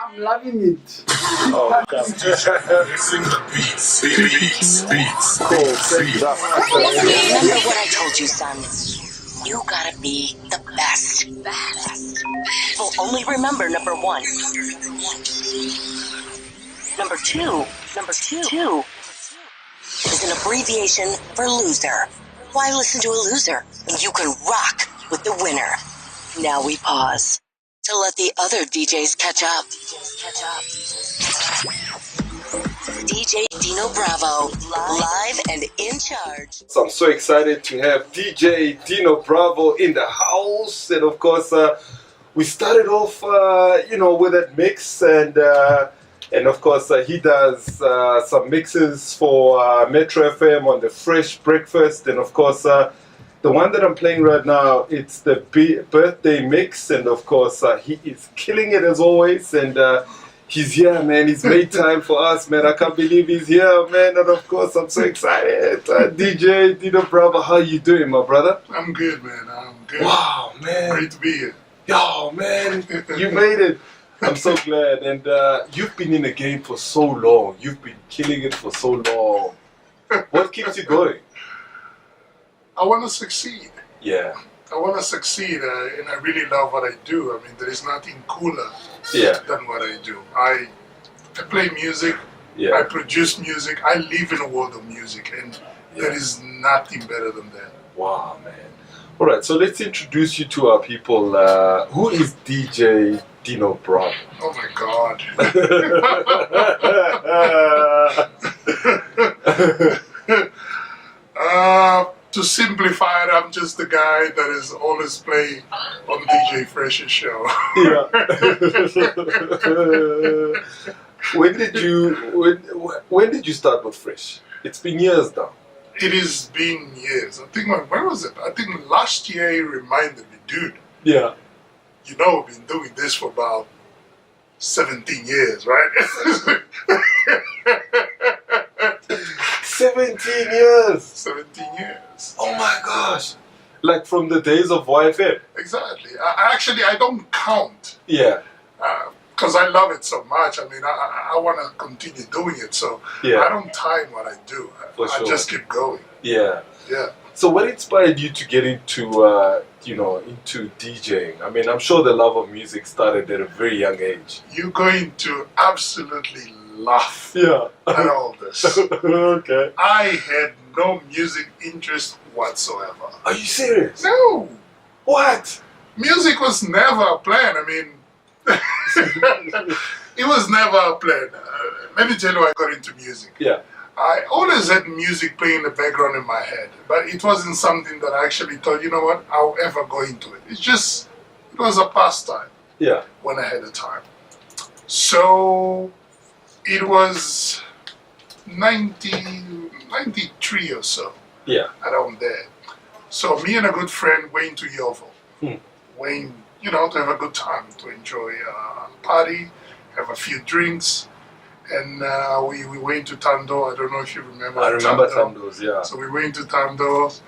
I'm loving it. Oh, mixing the beats. Cool. Thank you. Remember what I told you, son. You gotta be the best. Well, only remember number one. Number two is an abbreviation for loser. Why listen to a loser when you can rock with the winner? Now we pause to let the other DJs catch up. DJ Dino Bravo, live and in charge. So I'm so excited to have DJ Dino Bravo in the house, and of course we started off with that mix, and of course he does some mixes for Metro FM on the Fresh Breakfast, and of course the one that I'm playing right now, it's the birthday mix, and of course he is killing it as always, and he's here, man. He's made time for us, man. I can't believe he's here, man. And of course, I'm so excited. DJ Dino Bravo, how you doing, my brother? I'm good, man. I'm good. Wow, man. Great to be here. Yo, man. You made it. I'm so glad. And you've been in the game for so long. You've been killing it for so long. What keeps you going? I want to succeed. Yeah. I want to succeed, and I really love what I do. I mean, there is nothing cooler than what I do. I play music, I produce music, I live in a world of music, and there is nothing better than that. Wow, man. All right, so let's introduce you to our people. Who is DJ Dino Bravo? Oh my God. To simplify it, I'm just the guy that is always playing on DJ Fresh's show. Yeah. When did you start with Fresh? It's been years now. It has been years. I think, when was it? I think last year he reminded me, dude. Yeah. You know, we've been doing this for about 17 years, right? 17 years! 17 years. Oh my gosh! Like from the days of YFM? Exactly. I don't count. Yeah. Because I love it so much. I mean, I want to continue doing it. So I don't time what I do. I just keep going. Yeah. Yeah. So what inspired you to get into, into DJing? I mean, I'm sure the love of music started at a very young age. You're going to absolutely laugh at all this. Okay. I had no music interest whatsoever. Are you serious? No. What? Music was never a plan. I mean, it was never a plan. Let me tell you how I got into music. Yeah. I always had music playing in the background in my head, but it wasn't something that I actually thought, you know what, I'll ever go into it. It was a pastime. Yeah. When I had the time. So it was 93 or so. Yeah. Around there. So me and a good friend went to Yovo. Went, to have a good time, to enjoy a party, have a few drinks. And we went to Tando. I don't know if you remember. I remember Tando's, yeah. So we went to Tando's.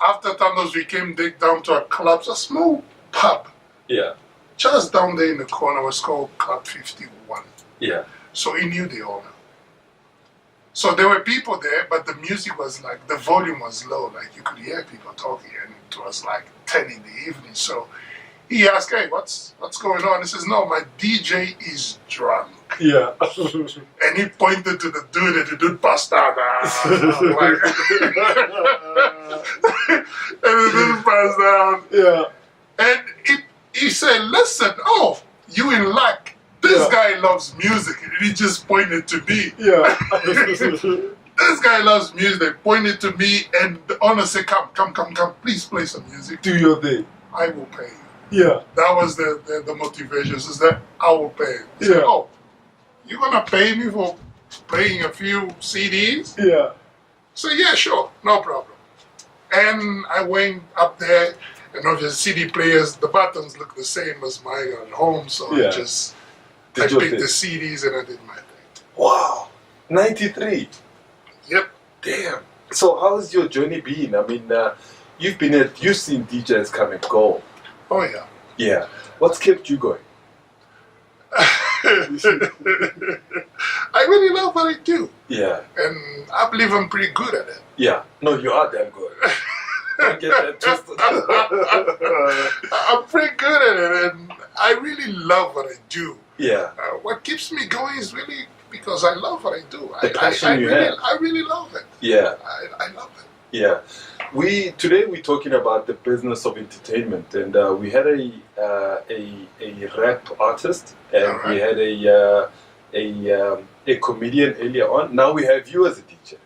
After Tando's, we came down to a club, a small pub. Yeah. Just down there in the corner was called Club 51. Yeah. So he knew the owner. So there were people there, but the music was like, the volume was low. Like you could hear people talking, and it was like 10 in the evening. So he asked, hey, what's going on? He says, no, my DJ is drunk. Yeah. And he pointed to the dude, and the dude passed out. And the dude passed down. Yeah. And he said, listen, you in luck. This guy loves music. And he just pointed to me. Yeah. This guy loves music. They pointed to me, and the owner said, come, please play some music. Do your thing. I will pay you. Yeah. That was the motivation, is that I will pay you. He said, you're going to pay me for playing a few CDs? Yeah. So yeah, sure, no problem. And I went up there, and the CD players, the buttons look the same as mine at home, so I picked the CDs and I did my thing. Wow, 93. Yep. Damn. So how's your journey been? I mean, you've seen DJs come and go. Oh yeah. Yeah. What's kept you going? I really love what I do. Yeah. And I believe I'm pretty good at it. Yeah. No, you are damn good. Don't get that twisted. I'm pretty good at it, and I really love what I do. Yeah. What keeps me going is really because I love what I do. The passion you have. I really love it. Yeah. I love it. Yeah. Today we're talking about the business of entertainment, and we had a rap artist, and we had a comedian earlier on. Now we have you as a DJ.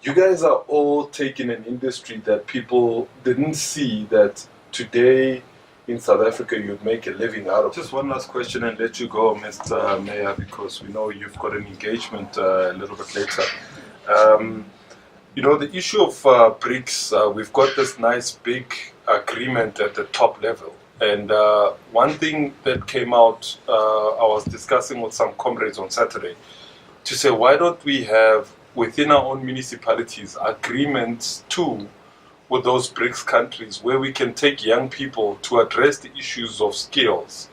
You guys are all taking an industry that people didn't see that today in South Africa you'd make a living out of. Just one last question and let you go, Mr. Mayor, because we know you've got an engagement a little bit later. You know, the issue of BRICS, we've got this nice big agreement at the top level. And one thing that came out, I was discussing with some comrades on Saturday, to say, why don't we have within our own municipalities agreements too with those BRICS countries where we can take young people to address the issues of skills.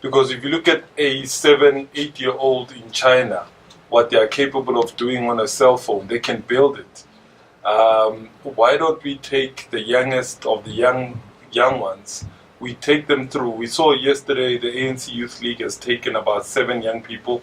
Because if you look at a 7-8-year-old in China, what they are capable of doing on a cell phone, they can build it. Why don't we take the youngest of the young ones, we take them through. We saw yesterday the ANC Youth League has taken about 7 young people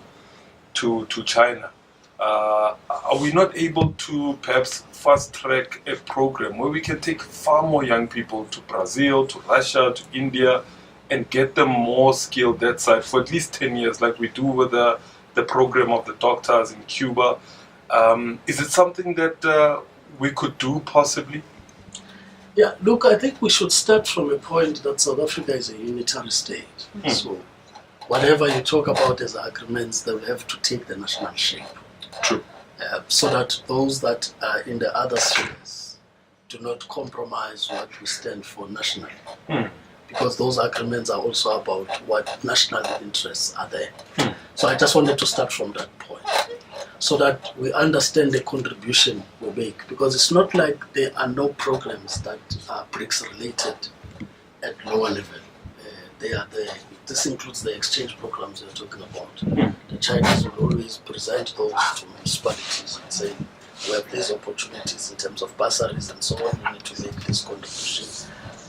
to China. Are we not able to perhaps fast track a program where we can take far more young people to Brazil, to Russia, to India, and get them more skilled that side for at least 10 years, like we do with the program of the doctors in Cuba? Is it something that we could do possibly? Yeah, look, I think we should start from a point that South Africa is a unitary state. So whatever you talk about as agreements, they will have to take the national shape. True. So that those that are in the other spheres do not compromise what we stand for nationally. Because those agreements are also about what national interests are there. So I just wanted to start from that point, so that we understand the contribution we make. Because it's not like there are no programs that are BRICS related at lower level. They are there. This includes the exchange programs you're talking about. The Chinese will always present those to municipalities and say, we have these opportunities in terms of bursaries and so on. You need to make this contribution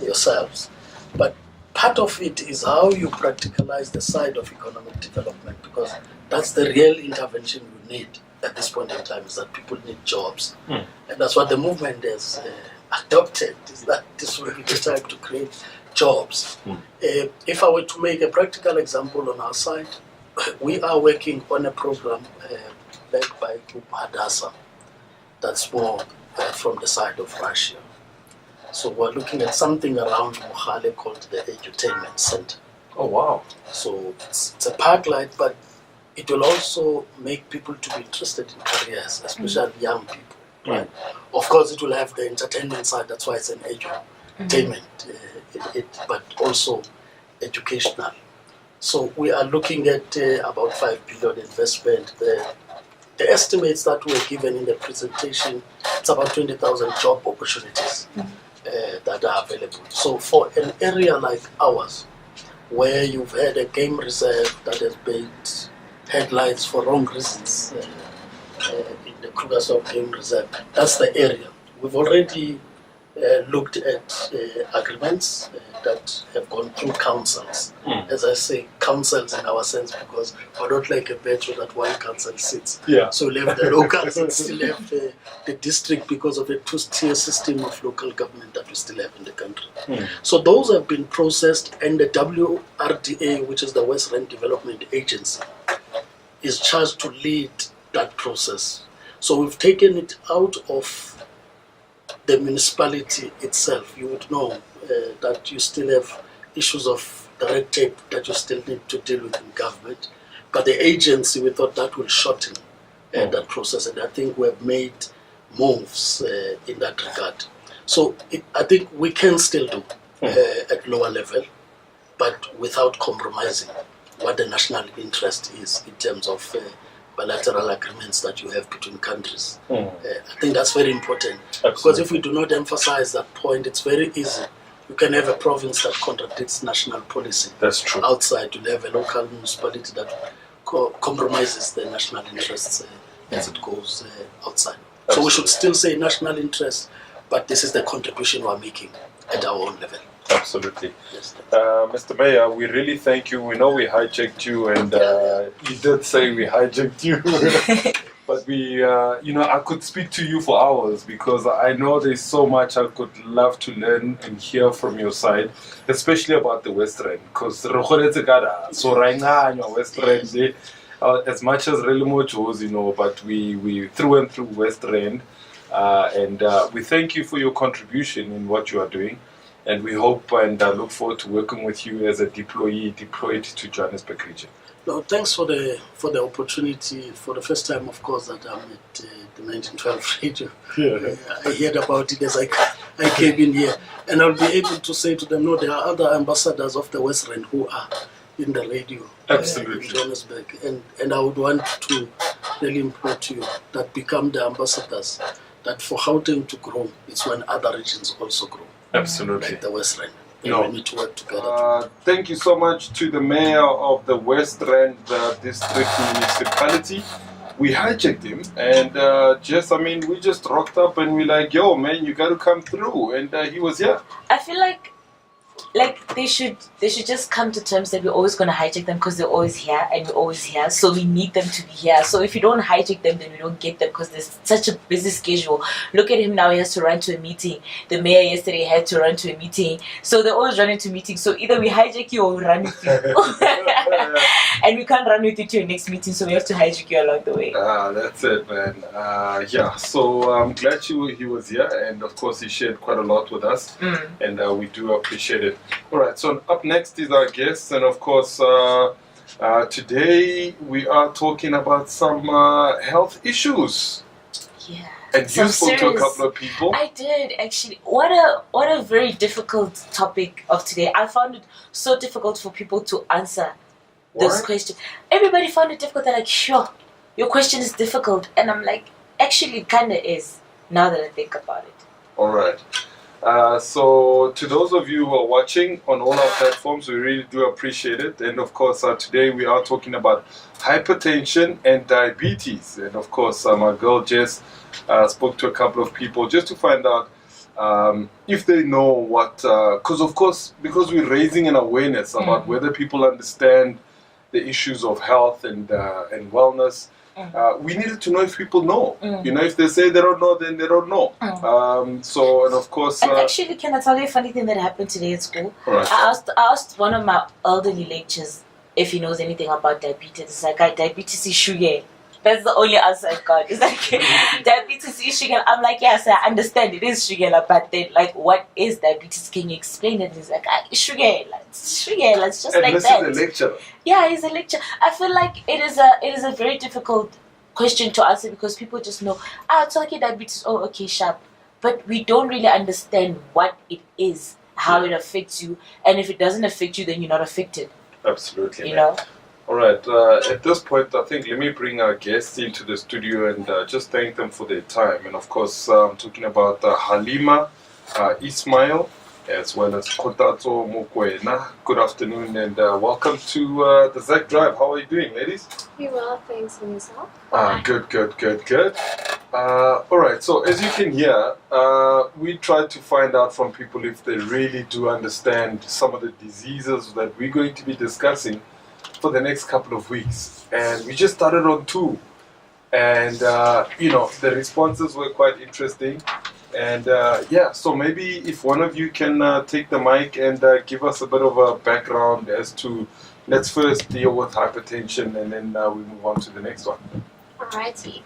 yourselves. But part of it is how you practicalize the side of economic development, because that's the real intervention we need at this point in time, is that people need jobs. And that's what the movement has adopted, is that this will be the time to create jobs. If I were to make a practical example on our side, we are working on a program backed by Group Hadassah that's more from the side of Russia. So we're looking at something around Mohale called the Edutainment Center. Oh, wow. So it's a park light, but it will also make people to be interested in careers, especially young people. Right? Of course, it will have the entertainment side, that's why it's an edutainment, but also educational. So we are looking at about 5 billion investment there. The estimates that were given in the presentation, it's about 20,000 job opportunities that are available. So for an area like ours, where you've had a game reserve that has made headlines for wrong reasons in the Krugersdorp Game Reserve, that's the area. We've already looked at agreements that have gone through councils. As I say, councils in our sense, because we're not like a metro that one council sits. So we have the locals and still have the district, because of a 2-tier system of local government that we still have in the country. So those have been processed, and the WRDA, which is the West Rand Development Agency, is charged to lead that process. So we've taken it out of the municipality itself. You would know that you still have issues of the red tape that you still need to deal with in government. But the agency, we thought that will shorten that process, and I think we have made moves in that regard. So I think we can still do at lower level, but without compromising what the national interest is in terms of bilateral agreements that you have between countries. I think that's very important. Absolutely. Because if we do not emphasize that point, it's very easy. You can have a province that contradicts national policy. That's true. Outside, you'll have a local municipality that compromises the national interests as it goes outside. So we should still say national interest, but this is the contribution we're making at our own level. Absolutely. Yes. Mr. Mayor, we really thank you. We know we hijacked you, and you did say we hijacked you. But we, I could speak to you for hours because I know there's so much I could love to learn and hear from your side, especially about the West Rand. Because so right now, West Rand, as much as really much was, but we through and through West Rand, and we thank you for your contribution in what you are doing. And we hope and look forward to working with you as a deployee deployed to Johannesburg region. No, thanks for the opportunity. For the first time, of course, that I'm at the 1912 radio. Yeah. I heard about it as I came in here, and I'll be able to say to them, no, there are other ambassadors of the West Rand who are in the radio. Absolutely. In Johannesburg, and I would want to really implore you that become the ambassadors. That for Gauteng to grow, it's when other regions also grow. Absolutely. Like the West Rand. No. We need to work together. Thank you so much to the mayor of the West Rand District Municipality. We hijacked him and we just rocked up and we're like, yo, man, you got to come through. And he was here. I feel like they should just come to terms that we're always going to hijack them because they're always here and we're always here, so we need them to be here. So if you don't hijack them, then we don't get them because there's such a busy schedule. Look at him now, he has to run to a meeting. The mayor yesterday had to run to a meeting, so they're always running to meetings. So either we hijack you or we run with you. And we can't run with you to your next meeting, so we have to hijack you along the way. That's it, man. So I'm glad he was here, and of course he shared quite a lot with us, and we do appreciate it. All right, so up next is our guest, and of course today we are talking about some health issues. Yeah. And you spoke to a couple of people. I did, actually. What a very difficult topic of today. I found it so difficult for people to answer this question. Everybody found it difficult. They're like, sure, your question is difficult. And I'm like, actually, it kind of is, now that I think about it. All right. So to those of you who are watching on all our platforms, we really do appreciate it. And of course, today we are talking about hypertension and diabetes. And of course, my girl Jess spoke to a couple of people just to find out if they know what, because we're raising an awareness about whether people understand the issues of health and wellness. We needed to know if people know. If they say they don't know, then they don't know. And of course... and actually, can I tell you a funny thing that happened today at school? Right. I asked one of my elderly lecturers if he knows anything about diabetes. It's like, diabetes is sugar. That's the only answer I got. It's like, diabetes is sugar. I'm like, yes, I understand it is sugar, but then, like, what is diabetes? Can you explain it? He's like, sugar. It's sugar. It's just and like this that. Is a lecturer. Yeah, he's a lecturer. I feel like it is a very difficult question to answer because people just know, it's okay, diabetes, oh, okay, sharp. But we don't really understand what it is, how it affects you, and if it doesn't affect you, then you're not affected. Absolutely. You know? All right, at this point, I think let me bring our guests into the studio and just thank them for their time. And of course, I'm talking about Halima Ismail, as well as Kotatso Mokwena. Good afternoon and welcome to the ZaKDrive. How are you doing, ladies? Very well, thanks, and yourself? Good. All right, so as you can hear, we tried to find out from people if they really do understand some of the diseases that we're going to be discussing for the next couple of weeks. And we just started on 2. And, the responses were quite interesting. And, so maybe if one of you can take the mic and give us a bit of a background as to, let's first deal with hypertension and then we move on to the next one. Alrighty.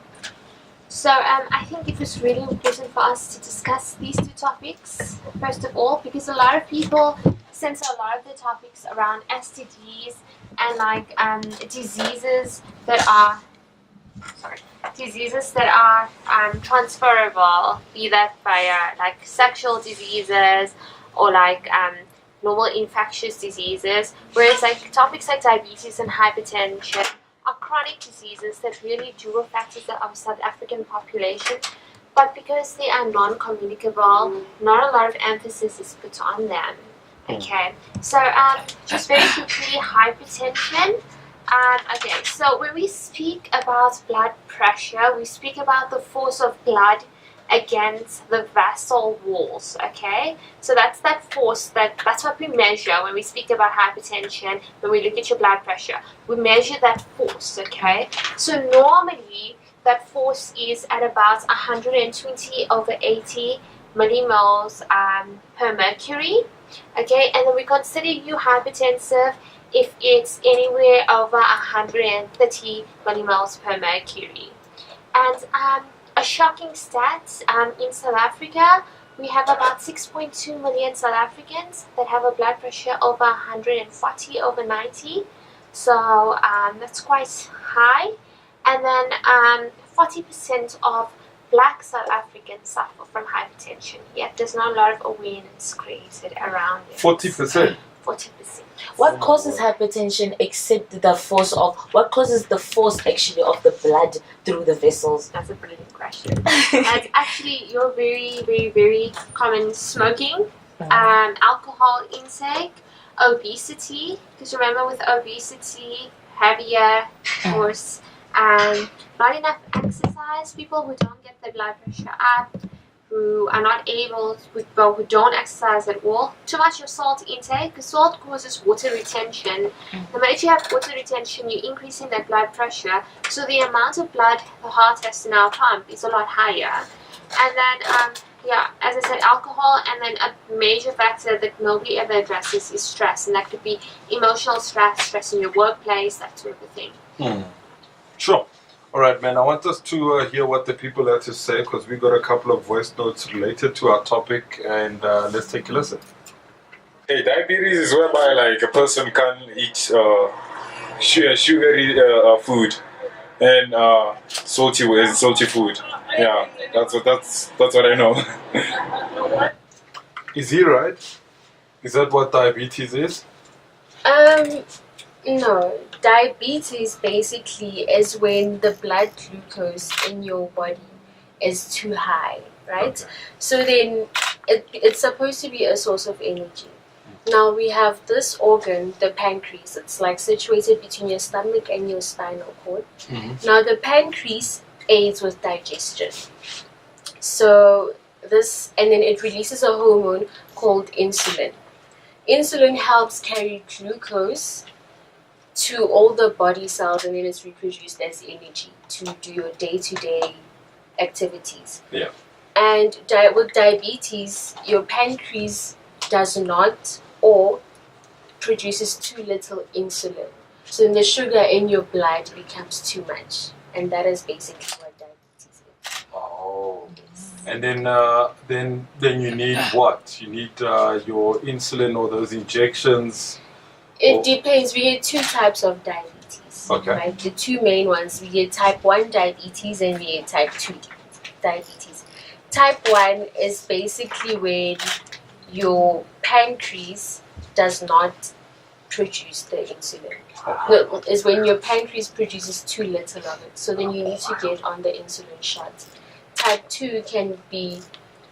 So I think it was really important for us to discuss these 2 topics, first of all, because a lot of people censor a lot of the topics around STDs and diseases that are transferable, be that via like sexual diseases or like normal infectious diseases, whereas like topics like diabetes and hypertension are chronic diseases that really do affect the South African population, but because they are non-communicable, not a lot of emphasis is put on them. Okay, so just very quickly, hypertension. Okay, so when we speak about blood pressure, we speak about the force of blood against the vessel walls, okay? So that's that force, that's what we measure when we speak about hypertension, when we look at your blood pressure. We measure that force, okay? So normally that force is at about 120/80 millimoles per mercury, okay? And then we consider you hypertensive if it's anywhere over 130 millimoles per mercury. And a shocking stat, in South Africa, we have about 6.2 million South Africans that have a blood pressure over 140/90. So that's quite high. And then 40% of Black South Africans suffer from hypertension. Yet there's not a lot of awareness created around it. 40%. 40%. What causes hypertension except the force of, what causes the force actually of the blood through the vessels? That's a brilliant question. And actually, you're very, very, very common smoking, alcohol intake, obesity. Because remember, with obesity, heavier, of course, and not enough exercise. People who don't get their blood pressure up, who are not able to, well, who don't exercise at all. Too much of salt intake, because salt causes water retention. The moment you have water retention, you're increasing that blood pressure, so the amount of blood the heart has to now pump is a lot higher. And then, yeah, as I said, alcohol, and then a major factor that nobody ever addresses is stress, and that could be emotional stress, stress in your workplace, that sort of a thing. Sure. All right, man. I want us to hear what the people have to say, because we got a couple of voice notes related to our topic, and let's take a listen. Hey, diabetes is whereby like a person can't eat sugary food and salty food. Yeah, that's what I know. Is he right? Is that what diabetes is? No. Diabetes basically is when the blood glucose in your body is too high, right? Okay. So then it's supposed to be a source of energy. Now we have this organ, the pancreas. It's like situated between your stomach and your spinal cord. Now the pancreas aids with digestion. So this, and then it releases a hormone called insulin. Insulin helps carry glucose to all the body cells, and then it's reproduced as energy to do your day-to-day activities. Yeah. And with diabetes, your pancreas does not or produces too little insulin. So then the sugar in your blood becomes too much, and that is basically what diabetes is. Oh. And then you need what? You need your insulin or those injections. It depends. We get two types of diabetes. Okay. Right? The two main ones. We get type 1 diabetes and we get type 2 diabetes. Type 1 is basically when your pancreas does not produce the insulin. No, is when your pancreas produces too little of it. So then you need to get on the insulin shot. Type 2 can be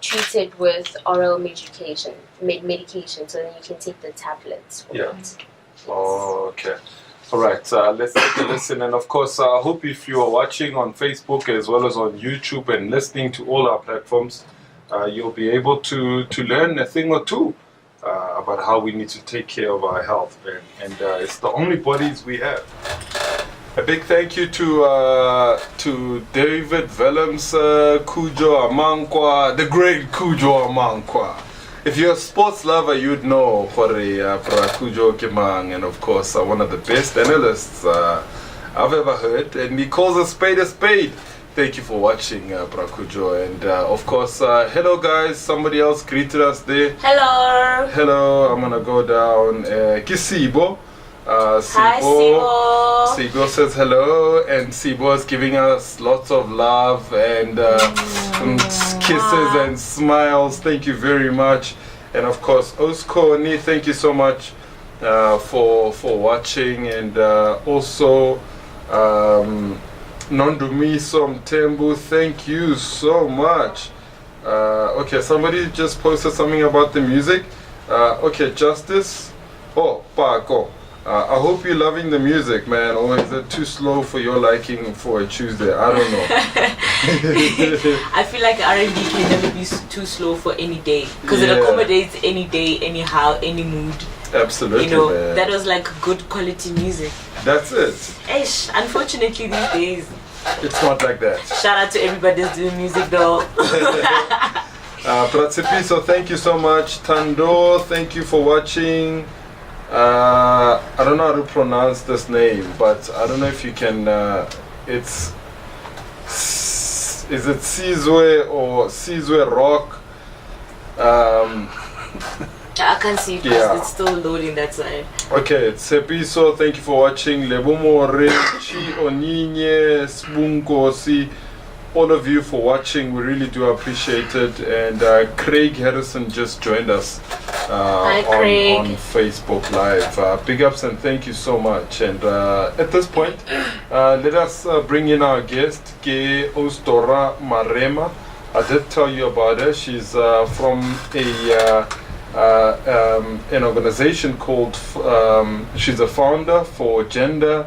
treated with oral medication, so then you can take the tablets for it. Oh, okay. All right, let's take a listen. And of course, I hope if you are watching on Facebook as well as on YouTube and listening to all our platforms, you'll be able to learn a thing or two about how we need to take care of our health. And it's the only bodies we have. A big thank you to David Willems, Kujo Amankwa, the great Kujo Amankwa. If you're a sports lover, you'd know Kujo Kimang, and of course one of the best analysts I've ever heard, and he calls a spade a spade. Thank you for watching, Kujo, and of course, hello guys, somebody else greeted us there. Hello. Hello, I'm gonna go down, Kisibo. Hi, Sibo. Sibo says hello, and Sibo is giving us lots of love and kisses and smiles. Thank you very much. And of course, Oskoni, thank you so much for watching. And also, Nondumiso Mtembu, thank you so much. Okay, somebody just posted something about the music. Okay, Justice. Oh, Paco. I hope you're loving the music, man. Or is it too slow for your liking for a Tuesday? I don't know. I feel like R&B can never be too slow for any day because it accommodates any day, anyhow, any mood. Absolutely, you know, man. that was like good quality music. That's it. Ish, unfortunately these days, it's not like that. Shout out to everybody that's doing music though. Pratsepiso, thank you so much. Tando, thank you for watching. I don't know how to pronounce this name, but I don't know if you can. Is it Sizwe or Sizwe Rock? I can't see because it's still loading that side. Okay, Tsepiso, thank you for watching. Lebumore, Chi Oninye, Spunkosi, all of you for watching. We really do appreciate it. And Craig Harrison just joined us on Facebook Live. Big ups and thank you so much. And at this point, let us bring in our guest, Ke Ostora Marema. I did tell you about her. She's from an organization called, she's a founder for Gender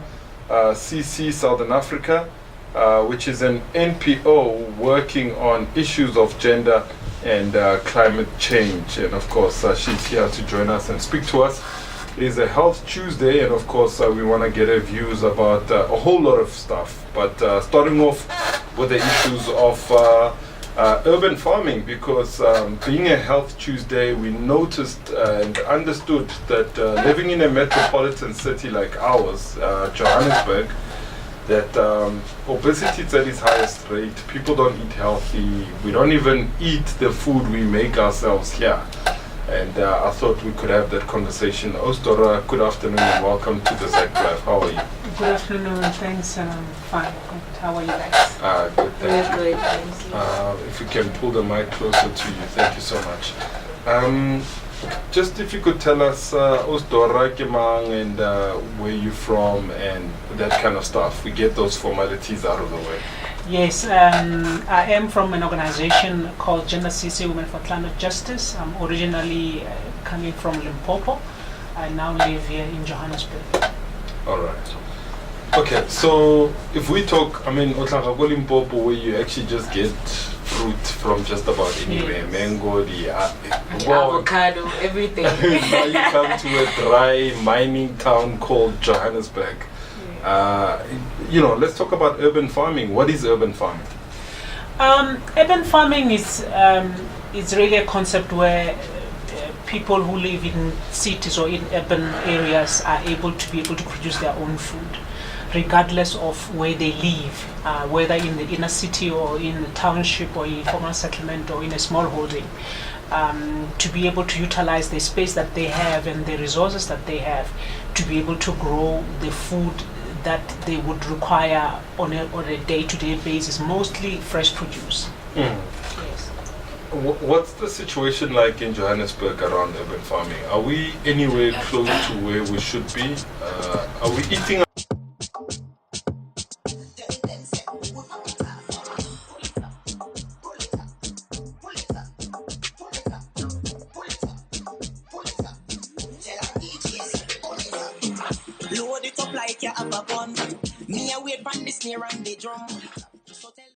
CC Southern Africa, which is an NPO working on issues of gender and climate change. And of course, she's here to join us and speak to us. It is a Health Tuesday, and of course, we want to get her views about a whole lot of stuff. But starting off with the issues of urban farming, because being a Health Tuesday, we noticed and understood that living in a metropolitan city like ours, Johannesburg, that obesity is at its highest rate. People don't eat healthy. We don't even eat the food we make ourselves here. And I thought we could have that conversation. Ostora, good afternoon and welcome to the ZaKDrive. How are you? Good afternoon, thanks, and I'm fine. How are you guys? Good, thank you. If you can pull the mic closer to you, thank you so much. Just if you could tell us, Ostora Kemang, and where you're from and that kind of stuff. We get those formalities out of the way. Yes, I am from an organization called Gender CC Women for Climate Justice. I'm originally coming from Limpopo. I now live here in Johannesburg. All right. Okay, so if we talk, I mean, Otlanga Limpopo, where you actually just get fruit from just about anywhere, mango, the avocado, everything. Now you come to a dry mining town called Johannesburg. You know, let's talk about urban farming. What is urban farming? Urban farming is really a concept where people who live in cities or in urban areas are able to produce their own food, regardless of where they live, whether in the inner city or in the township or in formal settlement or in a small holding, to be able to utilize the space that they have and the resources that they have to be able to grow the food that they would require on a day-to-day basis, mostly fresh produce. Yes. What's the situation like in Johannesburg around urban farming? Are we anywhere close to where we should be? Are we eating? Load it up like you have a gun. Me a wait from the snare and the drum.